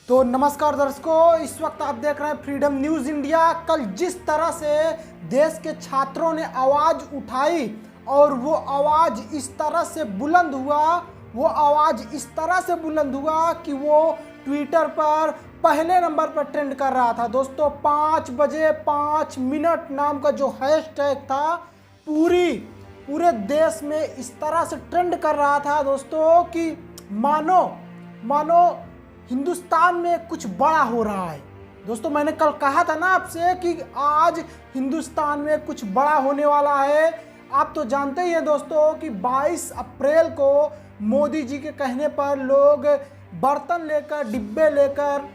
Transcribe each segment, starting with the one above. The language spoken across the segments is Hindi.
तो नमस्कार दर्शकों, इस वक्त आप देख रहे हैं फ्रीडम न्यूज़ इंडिया। कल जिस तरह से देश के छात्रों ने आवाज़ उठाई और वो आवाज़ इस तरह से बुलंद हुआ कि वो ट्विटर पर पहले नंबर पर ट्रेंड कर रहा था। दोस्तों 5 बजे 5 मिनट नाम का जो हैशटैग था पूरे देश में इस तरह से ट्रेंड कर रहा था दोस्तों कि मानो हिंदुस्तान में कुछ बड़ा हो रहा है। दोस्तों मैंने कल कहा था ना आपसे कि आज हिंदुस्तान में कुछ बड़ा होने वाला है। आप तो जानते ही हैं दोस्तों कि 22 अप्रैल को मोदी जी के कहने पर लोग बर्तन लेकर, डिब्बे लेकर,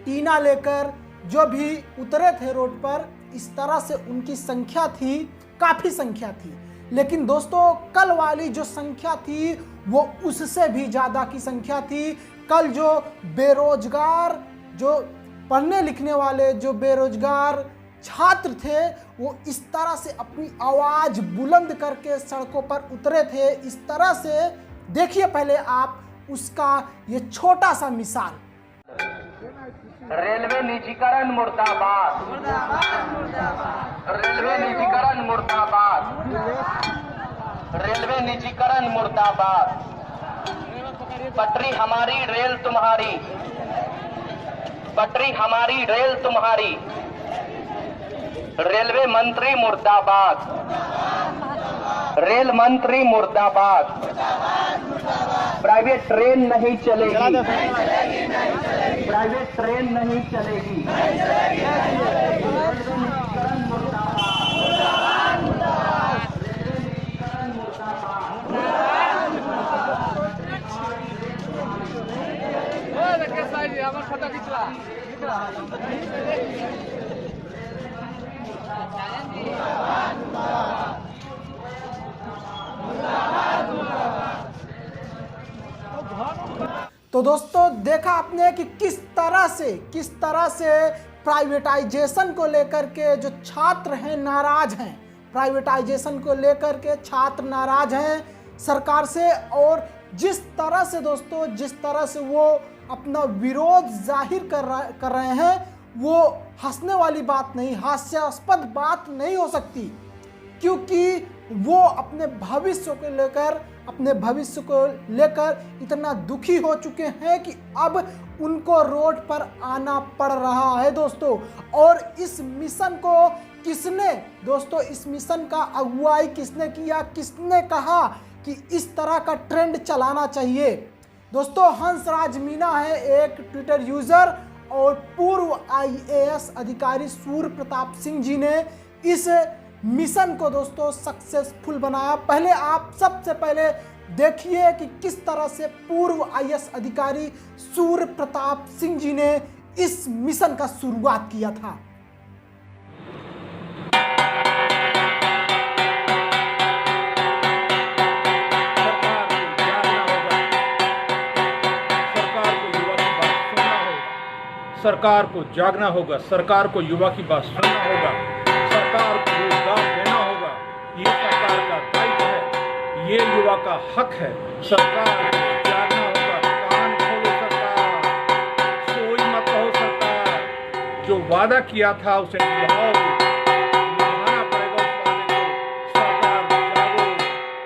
टीना लेकर जो भी उतरे थे रोड पर, इस तरह से उनकी संख्या थी, काफ़ी संख्या थी। लेकिन दोस्तों कल वाली जो संख्या थी वो उससे भी ज़्यादा की संख्या थी। कल जो बेरोजगार, जो पढ़ने लिखने वाले, जो बेरोजगार छात्र थे वो इस तरह से अपनी आवाज़ बुलंद करके सड़कों पर उतरे थे। इस तरह से देखिए पहले आप उसका ये छोटा सा मिसाल। रेलवे निजीकरण मुर्दाबाद, रेलवे निजीकरण मुर्दाबाद, रेलवे निजीकरण मुर्दाबाद। पटरी हमारी रेल तुम्हारी, पटरी हमारी रेल तुम्हारी। रेलवे मंत्री मुर्दाबाद, रेल मंत्री मुर्दाबाद। प्राइवेट ट्रेन नहीं चलेगी, प्राइवेट ट्रेन नहीं चलेगी। तो दोस्तों देखा आपने कि किस तरह से प्राइवेटाइजेशन को लेकर के जो छात्र हैं नाराज हैं, प्राइवेटाइजेशन को लेकर के छात्र नाराज हैं सरकार से। और जिस तरह से दोस्तों, जिस तरह से वो अपना विरोध जाहिर कर रहे हैं, वो हंसने वाली बात नहीं, हास्यास्पद बात नहीं हो सकती, क्योंकि वो अपने भविष्य को लेकर इतना दुखी हो चुके हैं कि अब उनको रोड पर आना पड़ रहा है दोस्तों। और इस मिशन का अगुवाई किसने किया, किसने कहा कि इस तरह का ट्रेंड चलाना चाहिए? दोस्तों हंसराज मीना है एक ट्विटर यूजर और पूर्व IAS अधिकारी सूर्य प्रताप सिंह जी ने इस मिशन को दोस्तों सक्सेसफुल बनाया। पहले आप सबसे पहले देखिए कि किस तरह से पूर्व IAS अधिकारी सूर्य प्रताप सिंह जी ने इस मिशन का शुरुआत किया था। सरकार को जागना होगा, सरकार को युवा की बात सुनना होगा, सरकार को रोजगार देना होगा। ये सरकार का दायित्व है, ये युवा का हक है। सरकार को जागना होगा, कान खोलो सरकार, सोई मत रहो सरकार। जो वादा किया था उसे निभाओ, निभाना पड़ेगा उस वादे को। सरकार जागो,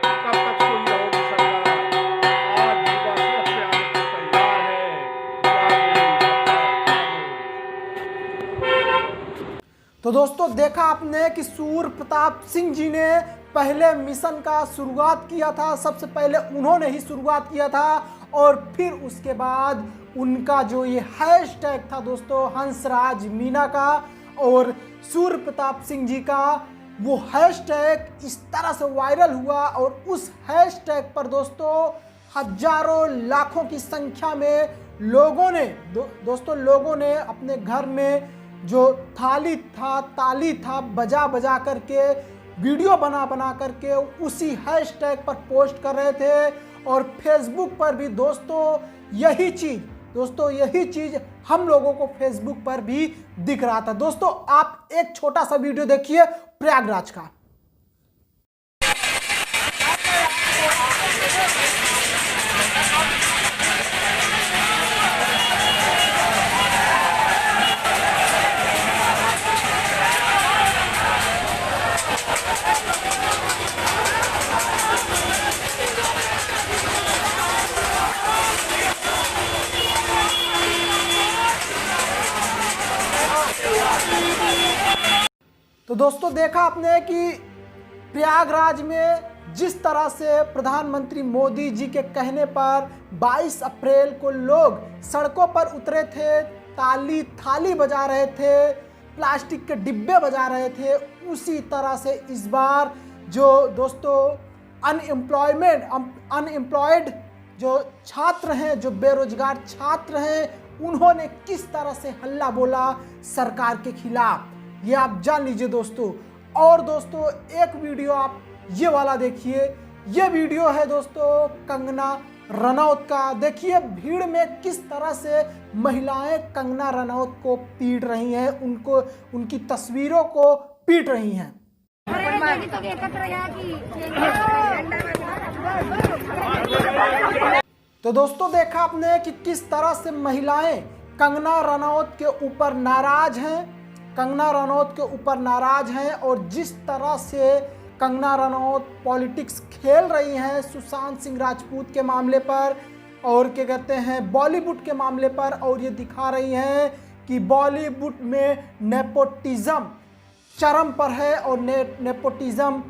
कब तक सोई रहोगी सरकार? आज युवा सड़क पे आने को तैयार है। तो दोस्तों देखा आपने कि सूर्य प्रताप सिंह जी ने पहले मिशन का शुरुआत किया था, सबसे पहले उन्होंने ही शुरुआत किया था। और फिर उसके बाद उनका जो ये हैशटैग था दोस्तों हंसराज मीना का और सूर्य प्रताप सिंह जी का, वो हैशटैग इस तरह से वायरल हुआ। और उस हैशटैग पर दोस्तों हजारों लाखों की संख्या में लोगों ने अपने घर में जो ताली था बजा करके, वीडियो बना करके उसी हैशटैग पर पोस्ट कर रहे थे। और फेसबुक पर भी दोस्तों यही चीज़ हम लोगों को फेसबुक पर भी दिख रहा था। दोस्तों आप एक छोटा सा वीडियो देखिए प्रयागराज का। तो दोस्तों देखा आपने कि प्रयागराज में जिस तरह से प्रधानमंत्री मोदी जी के कहने पर 22 अप्रैल को लोग सड़कों पर उतरे थे, ताली थाली बजा रहे थे, प्लास्टिक के डिब्बे बजा रहे थे, उसी तरह से इस बार जो दोस्तों अनएम्प्लॉयड जो छात्र हैं, जो बेरोजगार छात्र हैं, उन्होंने किस तरह से हल्ला बोला सरकार के खिलाफ, ये आप जान लीजिए दोस्तों। और दोस्तों एक वीडियो आप ये वाला देखिए, ये वीडियो है दोस्तों कंगना रनौत का। देखिए भीड़ में किस तरह से महिलाएं कंगना रनौत को पीट रही हैं, उनको उनकी तस्वीरों को पीट रही हैं। तो दोस्तों देखा आपने कि किस तरह से महिलाएं कंगना रनौत के ऊपर नाराज हैं, कंगना रनौत के ऊपर नाराज हैं, और जिस तरह से कंगना रनौत पॉलिटिक्स खेल रही हैं सुशांत सिंह राजपूत के मामले पर और क्या कहते हैं बॉलीवुड के मामले पर, और ये दिखा रही हैं कि बॉलीवुड में नेपोटिज्म चरम पर है और नेपोटिज्म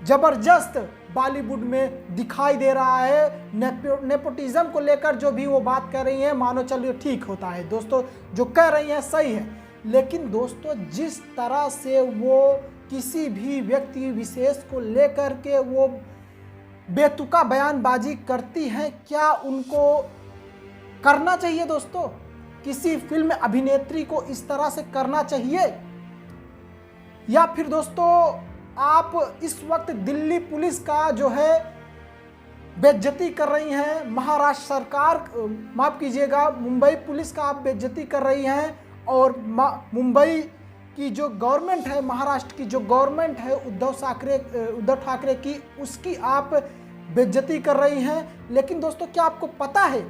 जबरदस्त बॉलीवुड में दिखाई दे रहा है। नेपोटिज्म को लेकर जो भी वो बात कर रही हैं, मानो चलिए ठीक होता है दोस्तों, जो कह रही हैं सही है, लेकिन दोस्तों जिस तरह से वो किसी भी व्यक्ति विशेष को लेकर के वो बेतुका बयानबाजी करती हैं, क्या उनको करना चाहिए दोस्तों? किसी फिल्म अभिनेत्री को इस तरह से करना चाहिए? या फिर दोस्तों आप इस वक्त दिल्ली पुलिस का जो है बेइज्जती कर रही हैं, महाराष्ट्र सरकार माफ़ कीजिएगा मुंबई पुलिस का आप बेइज्जती कर रही हैं, और मुंबई की जो गवर्नमेंट है, महाराष्ट्र की जो गवर्नमेंट है उद्धव ठाकरे की, उसकी आप बेइज्जती कर रही हैं। लेकिन दोस्तों क्या आपको पता है,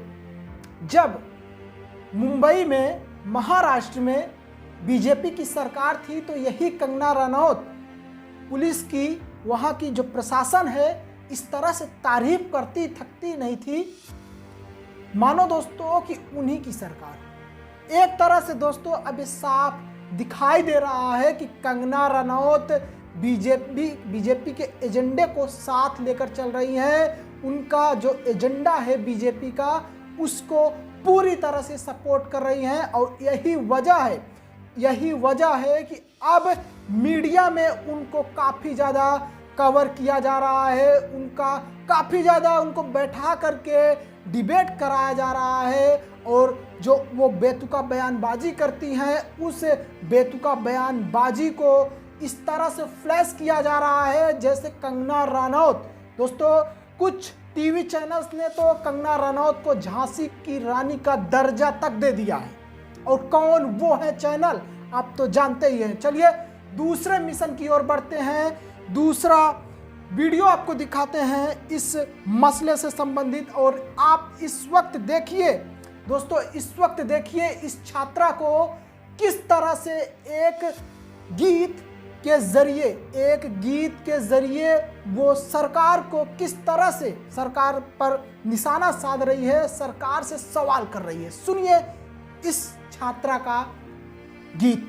जब मुंबई में महाराष्ट्र में बीजेपी की सरकार थी तो यही कंगना रनौत पुलिस की, वहाँ की जो प्रशासन है, इस तरह से तारीफ करती थकती नहीं थी, मानो दोस्तों कि उन्हीं की सरकार। एक तरह से दोस्तों अब साफ दिखाई दे रहा है कि कंगना रनौत बीजेपी के एजेंडे को साथ लेकर चल रही हैं, उनका जो एजेंडा है बीजेपी का उसको पूरी तरह से सपोर्ट कर रही हैं, और यही वजह है कि अब मीडिया में उनको काफ़ी ज़्यादा कवर किया जा रहा है, उनका काफ़ी ज़्यादा उनको बैठा करके डिबेट कराया जा रहा है, और जो वो बेतुका बयानबाजी करती हैं उस बेतुका बयानबाजी को इस तरह से फ्लैश किया जा रहा है जैसे कंगना रनौत। दोस्तों कुछ टीवी चैनल्स ने तो कंगना रनौत को झांसी की रानी का दर्जा तक दे दिया है, और कौन वो है चैनल आप तो जानते ही हैं। चलिए दूसरे मिशन की ओर बढ़ते हैं, दूसरा वीडियो आपको दिखाते हैं इस मसले से संबंधित। और आप इस वक्त देखिए दोस्तों, इस वक्त देखिए इस छात्रा को किस तरह से एक गीत के जरिए वो सरकार को किस तरह से सरकार पर निशाना साध रही है, सरकार से सवाल कर रही है। सुनिए इस छात्रा का गीत।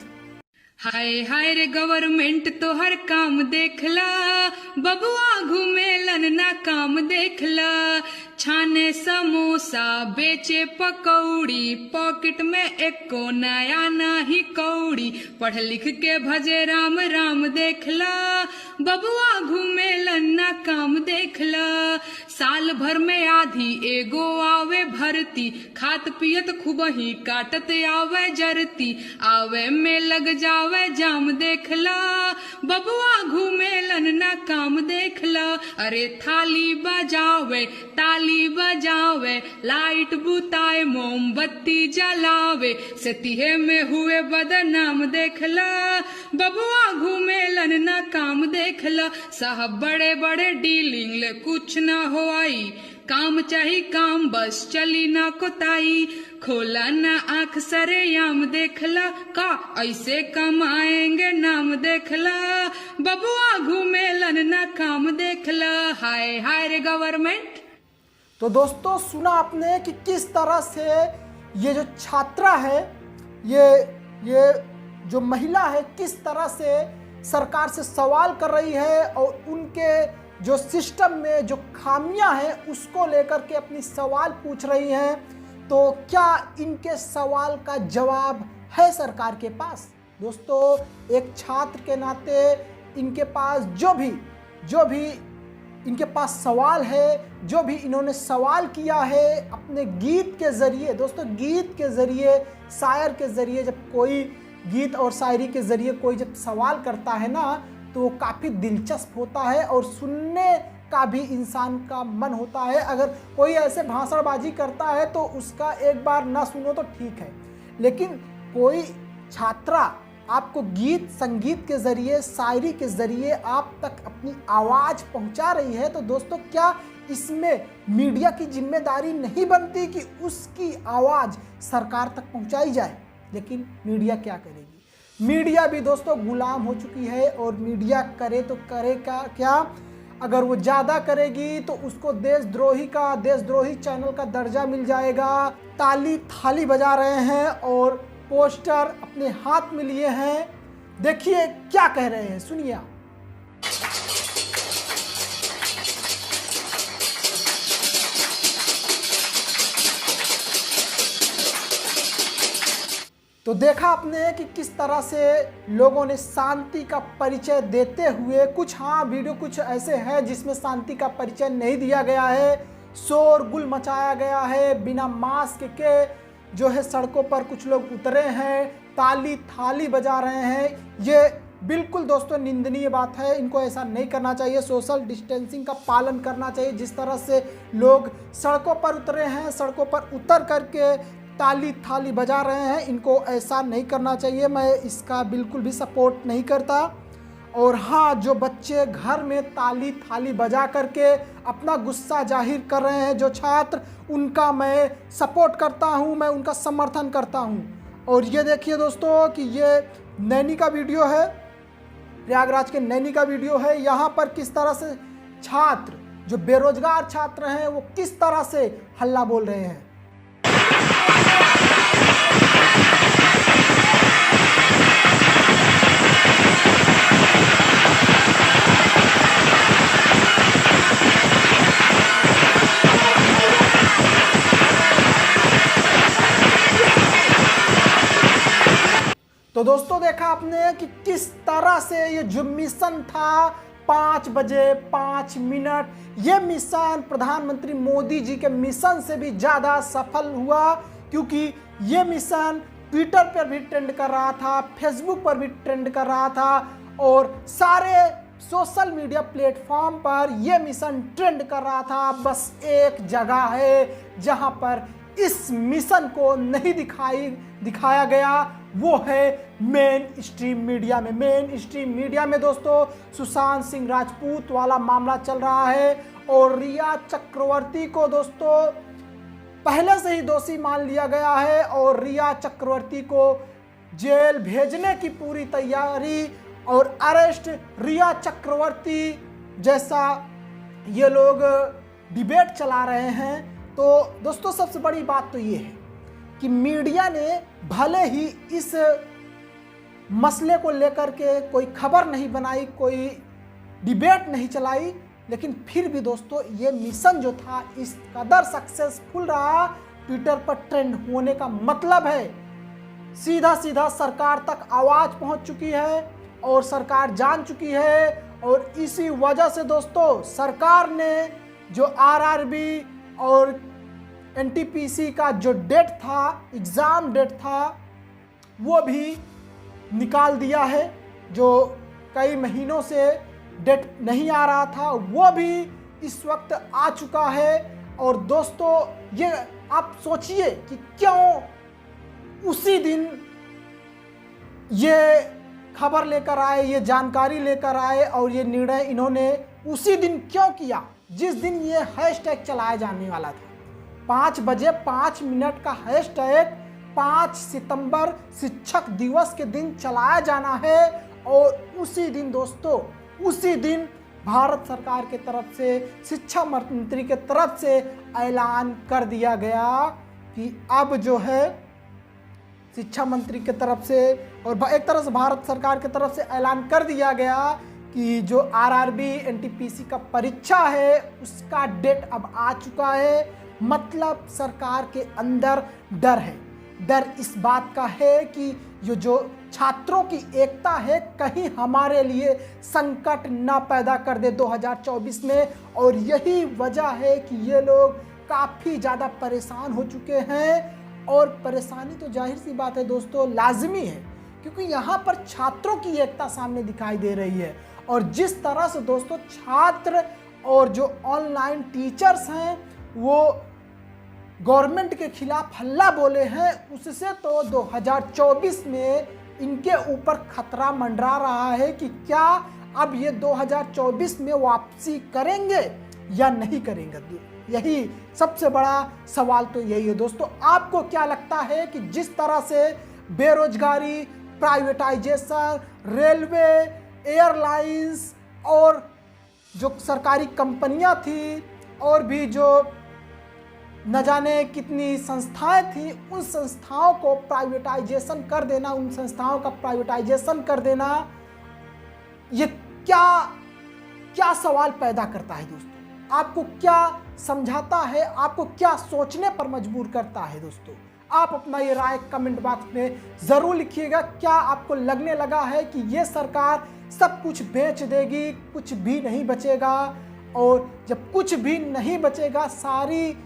हाय हाय रे गवर्नमेंट तो हर काम देखला, बबुआ घूमेलन ना काम देखला, छाने समोसा बेचे पकौड़ी, पॉकेट में एको नया नाही कौड़ी, पढ़ लिख के भजे राम राम देखला, बबुआ घूमेलन ना काम देखला, साल भर में आधी एगो आवे भरती, खात पियत खूब ही काटत आवे जरती, आवे में लग जावे जाम देखला, बबुआ घूमेलन ना काम देखला, अरे थाली बजावे ताली बजावे, लाइट बुताए मोमबत्ती जलावे, सतिहे में हुए बदनाम देखला, बबुआ घूमेलन ना काम देखला, साहब बड़े बड़े डीलिंग ले कुछ ना हो आई, काम चाही काम बस चली ना कोताई, खोला ना आंख सरेआम देखला, का ऐसे कमाएंगे नाम देखला, बबुआ घूमेलन ना काम देखला, हाय हाय रे गवर्नमेंट। तो दोस्तों सुना आपने कि किस तरह से ये जो छात्रा है, ये जो महिला है, किस तरह से सरकार से सवाल कर रही है और उनके जो सिस्टम में जो खामियां हैं उसको लेकर के अपनी सवाल पूछ रही हैं। तो क्या इनके सवाल का जवाब है सरकार के पास? दोस्तों, एक छात्र के नाते इनके पास जो भी इनके पास सवाल है, जो भी इन्होंने सवाल किया है अपने गीत के ज़रिए, दोस्तों गीत के ज़रिए, शायर के ज़रिए, जब कोई गीत और शायरी के ज़रिए कोई जब सवाल करता है ना तो वो काफ़ी दिलचस्प होता है और सुनने का भी इंसान का मन होता है। अगर कोई ऐसे भाषणबाजी करता है तो उसका एक बार ना सुनो तो ठीक है, लेकिन कोई छात्रा आपको गीत संगीत के ज़रिए, शायरी के ज़रिए आप तक अपनी आवाज़ पहुंचा रही है, तो दोस्तों क्या इसमें मीडिया की जिम्मेदारी नहीं बनती कि उसकी आवाज़ सरकार तक पहुंचाई जाए? लेकिन मीडिया क्या करेगी? मीडिया भी दोस्तों गुलाम हो चुकी है और मीडिया करे तो करे क्या? अगर वो ज़्यादा करेगी तो उसको देशद्रोही चैनल का दर्जा मिल जाएगा। ताली थाली बजा रहे हैं और पोस्टर अपने हाथ में लिए हैं। देखिए क्या कह रहे हैं, सुनिए आप। तो देखा आपने कि किस तरह से लोगों ने शांति का परिचय देते हुए वीडियो कुछ ऐसे हैं जिसमें शांति का परिचय नहीं दिया गया है, शोरगुल मचाया गया है, बिना मास्क के जो है सड़कों पर कुछ लोग उतरे हैं, ताली थाली बजा रहे हैं। ये बिल्कुल दोस्तों निंदनीय बात है, इनको ऐसा नहीं करना चाहिए। सोशल डिस्टेंसिंग का पालन करना चाहिए। जिस तरह से लोग सड़कों पर उतरे हैं, सड़कों पर उतर करके ताली थाली बजा रहे हैं, इनको ऐसा नहीं करना चाहिए। मैं इसका बिल्कुल भी सपोर्ट नहीं करता। और हाँ, जो बच्चे घर में ताली थाली बजा करके अपना गुस्सा जाहिर कर रहे हैं, जो छात्र, उनका मैं सपोर्ट करता हूँ, मैं उनका समर्थन करता हूँ। और ये देखिए दोस्तों कि ये नैनी का वीडियो है, प्रयागराज के नैनी का वीडियो है। यहाँ पर किस तरह से छात्र, जो बेरोजगार छात्र हैं, वो किस तरह से हल्ला बोल रहे हैं। तो दोस्तों देखा आपने कि किस तरह से ये जो मिशन था 5 बजे 5 मिनट, ये मिशन प्रधानमंत्री मोदी जी के मिशन से भी ज़्यादा सफल हुआ, क्योंकि ये मिशन ट्विटर पर भी ट्रेंड कर रहा था, फेसबुक पर भी ट्रेंड कर रहा था और सारे सोशल मीडिया प्लेटफॉर्म पर ये मिशन ट्रेंड कर रहा था। बस एक जगह है जहां पर इस मिशन को नहीं दिखाया गया, वो है मेन स्ट्रीम मीडिया में। मेन स्ट्रीम मीडिया में दोस्तों सुशांत सिंह राजपूत वाला मामला चल रहा है और रिया चक्रवर्ती को दोस्तों पहले से ही दोषी मान लिया गया है और रिया चक्रवर्ती को जेल भेजने की पूरी तैयारी और अरेस्ट रिया चक्रवर्ती जैसा ये लोग डिबेट चला रहे हैं। तो दोस्तों सबसे बड़ी बात तो ये है कि मीडिया ने भले ही इस मसले को लेकर के कोई खबर नहीं बनाई, कोई डिबेट नहीं चलाई, लेकिन फिर भी दोस्तों ये मिशन जो था इस कदर सक्सेसफुल रहा। ट्विटर पर ट्रेंड होने का मतलब है सीधा सीधा सरकार तक आवाज़ पहुंच चुकी है और सरकार जान चुकी है। और इसी वजह से दोस्तों सरकार ने जो आरआरबी और एनटीपीसी का जो डेट था, एग्ज़ाम डेट था, वो भी निकाल दिया है। जो कई महीनों से डेट नहीं आ रहा था वो भी इस वक्त आ चुका है। और दोस्तों ये आप सोचिए कि क्यों उसी दिन ये खबर लेकर आए, ये जानकारी लेकर आए और ये निर्णय इन्होंने उसी दिन क्यों किया जिस दिन ये हैशटैग चलाया जाने वाला था। 5 बजे 5 मिनट का हैशटैग 5 सितंबर शिक्षक दिवस के दिन चलाया जाना है। और उसी दिन दोस्तों, उसी दिन भारत सरकार के तरफ से, शिक्षा मंत्री के तरफ से ऐलान कर दिया गया कि अब जो है शिक्षा मंत्री की तरफ से और एक तरह से भारत सरकार की तरफ से ऐलान कर दिया गया कि जो आरआरबी एनटीपीसी का परीक्षा है उसका डेट अब आ चुका है। मतलब सरकार के अंदर डर है। डर इस बात का है कि ये जो छात्रों की एकता है कहीं हमारे लिए संकट ना पैदा कर दे 2024 में। और यही वजह है कि ये लोग काफ़ी ज़्यादा परेशान हो चुके हैं। और परेशानी तो जाहिर सी बात है दोस्तों, लाजमी है, क्योंकि यहाँ पर छात्रों की एकता सामने दिखाई दे रही है। और जिस तरह से दोस्तों छात्र और जो ऑनलाइन टीचर्स हैं वो गवर्नमेंट के खिलाफ हल्ला बोले हैं, उससे तो 2024 में इनके ऊपर खतरा मंडरा रहा है कि क्या अब ये 2024 में वापसी करेंगे या नहीं करेंगे। यही सबसे बड़ा सवाल तो यही है दोस्तों। आपको क्या लगता है कि जिस तरह से बेरोजगारी, प्राइवेटाइजेशन, रेलवे, एयरलाइंस और जो सरकारी कंपनियां थी और भी जो न जाने कितनी संस्थाएं थी, उन संस्थाओं को प्राइवेटाइजेशन कर देना, उन संस्थाओं का प्राइवेटाइजेशन कर देना, ये क्या सवाल पैदा करता है दोस्तों? आपको क्या समझाता है? आपको क्या सोचने पर मजबूर करता है दोस्तों? आप अपना ये राय कमेंट बॉक्स में ज़रूर लिखिएगा। क्या आपको लगने लगा है कि ये सरकार सब कुछ बेच देगी, कुछ भी नहीं बचेगा? और जब कुछ भी नहीं बचेगा, सारी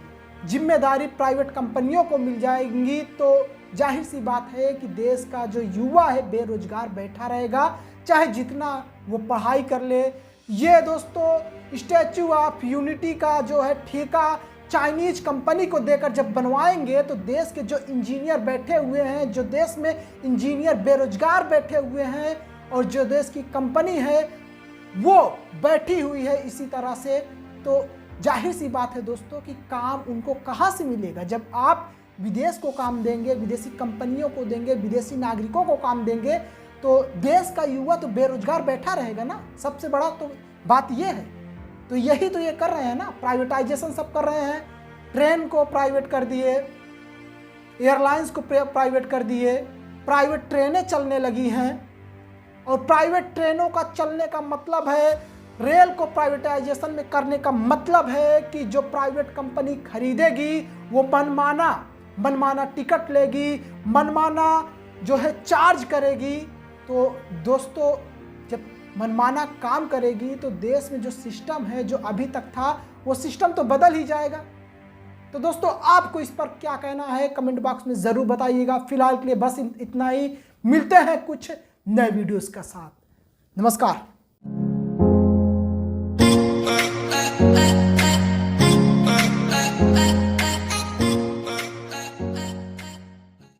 जिम्मेदारी प्राइवेट कंपनियों को मिल जाएंगी, तो जाहिर सी बात है कि देश का जो युवा है बेरोजगार बैठा रहेगा, चाहे जितना वो पढ़ाई कर ले। ये दोस्तों स्टैचू ऑफ यूनिटी का जो है ठेका चाइनीज कंपनी को देकर जब बनवाएंगे तो देश के जो इंजीनियर बैठे हुए हैं, जो देश में इंजीनियर बेरोजगार बैठे हुए हैं और जो देश की कंपनी है वो बैठी हुई है इसी तरह से, तो जाहिर सी बात है दोस्तों कि काम उनको कहाँ से मिलेगा? जब आप विदेश को काम देंगे, विदेशी कंपनियों को देंगे, विदेशी नागरिकों को काम देंगे, तो देश का युवा तो बेरोजगार बैठा रहेगा ना। सबसे बड़ा तो बात ये है। तो यही तो ये कर रहे हैं ना, प्राइवेटाइजेशन सब कर रहे हैं। ट्रेन को प्राइवेट कर दिए, एयरलाइंस को प्राइवेट कर दिए, प्राइवेट ट्रेनें चलने लगी हैं। और प्राइवेट ट्रेनों का चलने का मतलब है, रेल को प्राइवेटाइजेशन में करने का मतलब है कि जो प्राइवेट कंपनी खरीदेगी वो मनमाना टिकट लेगी, मनमाना जो है चार्ज करेगी। तो दोस्तों जब मनमाना काम करेगी तो देश में जो सिस्टम है, जो अभी तक था, वो सिस्टम तो बदल ही जाएगा। तो दोस्तों आपको इस पर क्या कहना है कमेंट बॉक्स में ज़रूर बताइएगा। फिलहाल के लिए बस इतना ही। मिलते हैं कुछ नए वीडियोस का साथ। नमस्कार।